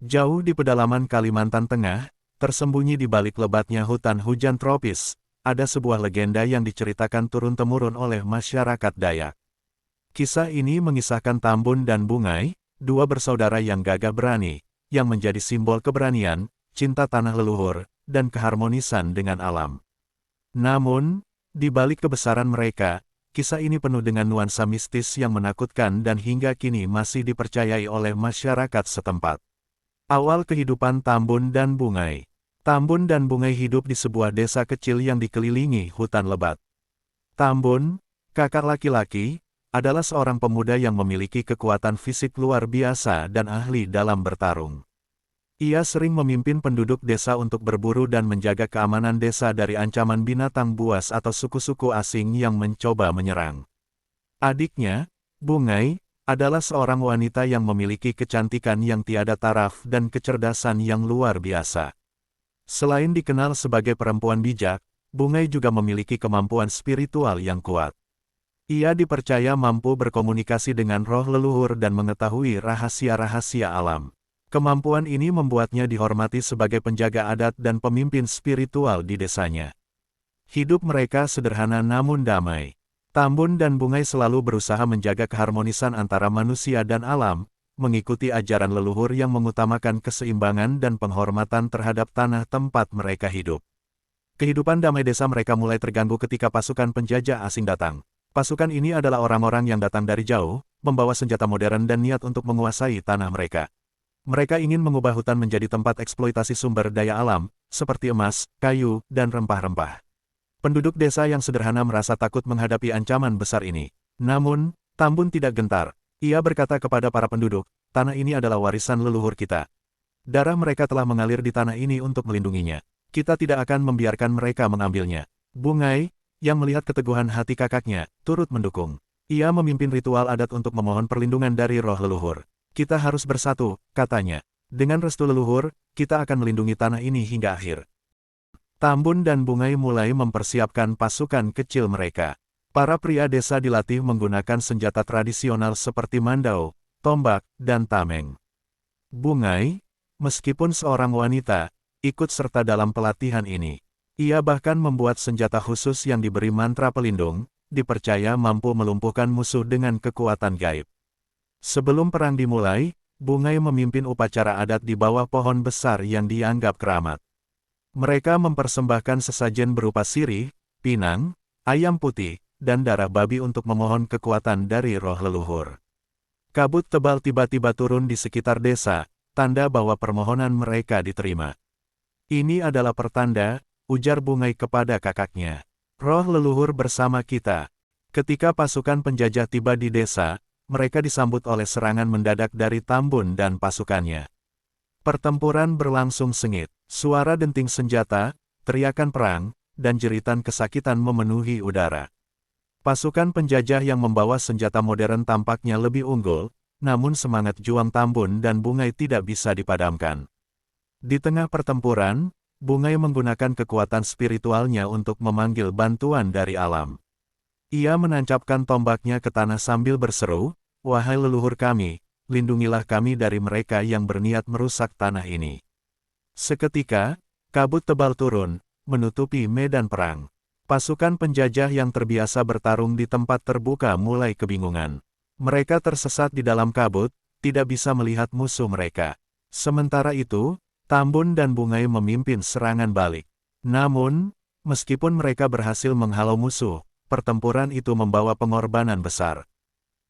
Jauh di pedalaman Kalimantan Tengah, tersembunyi di balik lebatnya hutan hujan tropis, ada sebuah legenda yang diceritakan turun-temurun oleh masyarakat Dayak. Kisah ini mengisahkan Tambun dan Bungai, dua bersaudara yang gagah berani, yang menjadi simbol keberanian, cinta tanah leluhur, dan keharmonisan dengan alam. Namun, di balik kebesaran mereka, kisah ini penuh dengan nuansa mistis yang menakutkan dan hingga kini masih dipercayai oleh masyarakat setempat. Awal kehidupan Tambun dan Bungai. Tambun dan Bungai hidup di sebuah desa kecil yang dikelilingi hutan lebat. Tambun, kakak laki-laki, adalah seorang pemuda yang memiliki kekuatan fisik luar biasa dan ahli dalam bertarung. Ia sering memimpin penduduk desa untuk berburu dan menjaga keamanan desa dari ancaman binatang buas atau suku-suku asing yang mencoba menyerang. Adiknya, Bungai, adalah seorang wanita yang memiliki kecantikan yang tiada taraf dan kecerdasan yang luar biasa. Selain dikenal sebagai perempuan bijak, Bungai juga memiliki kemampuan spiritual yang kuat. Ia dipercaya mampu berkomunikasi dengan roh leluhur dan mengetahui rahasia-rahasia alam. Kemampuan ini membuatnya dihormati sebagai penjaga adat dan pemimpin spiritual di desanya. Hidup mereka sederhana namun damai. Tambun dan Bungai selalu berusaha menjaga keharmonisan antara manusia dan alam, mengikuti ajaran leluhur yang mengutamakan keseimbangan dan penghormatan terhadap tanah tempat mereka hidup. Kehidupan damai desa mereka mulai terganggu ketika pasukan penjajah asing datang. Pasukan ini adalah orang-orang yang datang dari jauh, membawa senjata modern dan niat untuk menguasai tanah mereka. Mereka ingin mengubah hutan menjadi tempat eksploitasi sumber daya alam, seperti emas, kayu, dan rempah-rempah. Penduduk desa yang sederhana merasa takut menghadapi ancaman besar ini. Namun, Tambun tidak gentar. Ia berkata kepada para penduduk, tanah ini adalah warisan leluhur kita. Darah mereka telah mengalir di tanah ini untuk melindunginya. Kita tidak akan membiarkan mereka mengambilnya. Bungai, yang melihat keteguhan hati kakaknya, turut mendukung. Ia memimpin ritual adat untuk memohon perlindungan dari roh leluhur. Kita harus bersatu, katanya. Dengan restu leluhur, kita akan melindungi tanah ini hingga akhir. Tambun dan Bungai mulai mempersiapkan pasukan kecil mereka. Para pria desa dilatih menggunakan senjata tradisional seperti mandau, tombak, dan tameng. Bungai, meskipun seorang wanita, ikut serta dalam pelatihan ini. Ia bahkan membuat senjata khusus yang diberi mantra pelindung, dipercaya mampu melumpuhkan musuh dengan kekuatan gaib. Sebelum perang dimulai, Bungai memimpin upacara adat di bawah pohon besar yang dianggap keramat. Mereka mempersembahkan sesajen berupa sirih, pinang, ayam putih, dan darah babi untuk memohon kekuatan dari roh leluhur. Kabut tebal tiba-tiba turun di sekitar desa, tanda bahwa permohonan mereka diterima. Ini adalah pertanda, ujar Bungai kepada kakaknya. Roh leluhur bersama kita. Ketika pasukan penjajah tiba di desa, mereka disambut oleh serangan mendadak dari Tambun dan pasukannya. Pertempuran berlangsung sengit. Suara denting senjata, teriakan perang, dan jeritan kesakitan memenuhi udara. Pasukan penjajah yang membawa senjata modern tampaknya lebih unggul, namun semangat juang Tambun dan Bungai tidak bisa dipadamkan. Di tengah pertempuran, Bungai menggunakan kekuatan spiritualnya untuk memanggil bantuan dari alam. Ia menancapkan tombaknya ke tanah sambil berseru, "Wahai leluhur kami, lindungilah kami dari mereka yang berniat merusak tanah ini." Seketika, kabut tebal turun, menutupi medan perang. Pasukan penjajah yang terbiasa bertarung di tempat terbuka mulai kebingungan. Mereka tersesat di dalam kabut, tidak bisa melihat musuh mereka. Sementara itu, Tambun dan Bungai memimpin serangan balik. Namun, meskipun mereka berhasil menghalau musuh, pertempuran itu membawa pengorbanan besar.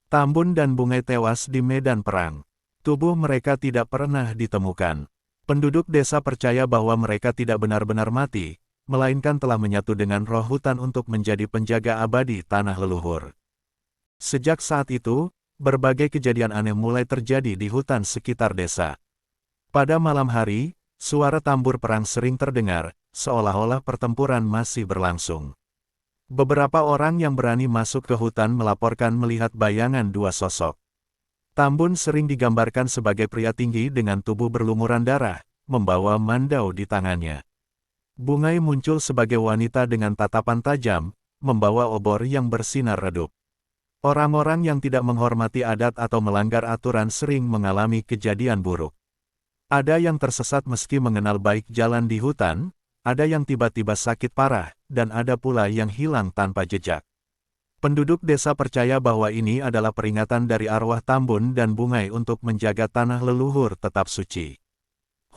Tambun dan Bungai tewas di medan perang. Tubuh mereka tidak pernah ditemukan. Penduduk desa percaya bahwa mereka tidak benar-benar mati, melainkan telah menyatu dengan roh hutan untuk menjadi penjaga abadi tanah leluhur. Sejak saat itu, berbagai kejadian aneh mulai terjadi di hutan sekitar desa. Pada malam hari, suara tambur perang sering terdengar, seolah-olah pertempuran masih berlangsung. Beberapa orang yang berani masuk ke hutan melaporkan melihat bayangan dua sosok. Tambun sering digambarkan sebagai pria tinggi dengan tubuh berlumuran darah, membawa mandau di tangannya. Bungai muncul sebagai wanita dengan tatapan tajam, membawa obor yang bersinar redup. Orang-orang yang tidak menghormati adat atau melanggar aturan sering mengalami kejadian buruk. Ada yang tersesat meski mengenal baik jalan di hutan, ada yang tiba-tiba sakit parah, dan ada pula yang hilang tanpa jejak. Penduduk desa percaya bahwa ini adalah peringatan dari arwah Tambun dan Bungai untuk menjaga tanah leluhur tetap suci.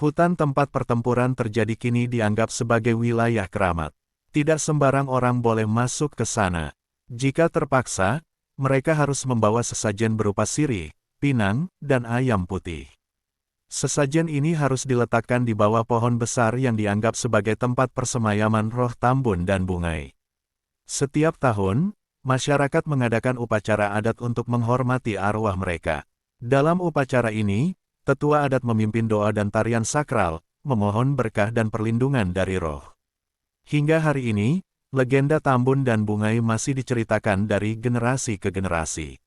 Hutan tempat pertempuran terjadi kini dianggap sebagai wilayah keramat. Tidak sembarang orang boleh masuk ke sana. Jika terpaksa, mereka harus membawa sesajen berupa sirih, pinang, dan ayam putih. Sesajen ini harus diletakkan di bawah pohon besar yang dianggap sebagai tempat persemayaman roh Tambun dan Bungai. Setiap tahun, masyarakat mengadakan upacara adat untuk menghormati arwah mereka. Dalam upacara ini, tetua adat memimpin doa dan tarian sakral, memohon berkah dan perlindungan dari roh. Hingga hari ini, legenda Tambun dan Bungai masih diceritakan dari generasi ke generasi.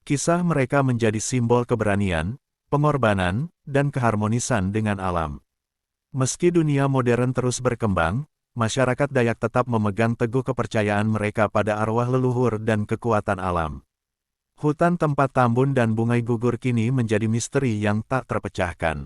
Kisah mereka menjadi simbol keberanian, pengorbanan, dan keharmonisan dengan alam. Meski dunia modern terus berkembang, masyarakat Dayak tetap memegang teguh kepercayaan mereka pada arwah leluhur dan kekuatan alam. Hutan tempat Tambun dan Bungai gugur kini menjadi misteri yang tak terpecahkan.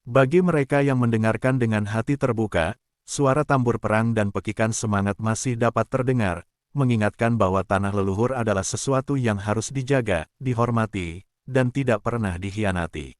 Bagi mereka yang mendengarkan dengan hati terbuka, suara tambur perang dan pekikan semangat masih dapat terdengar, mengingatkan bahwa tanah leluhur adalah sesuatu yang harus dijaga, dihormati, dan tidak pernah dikhianati.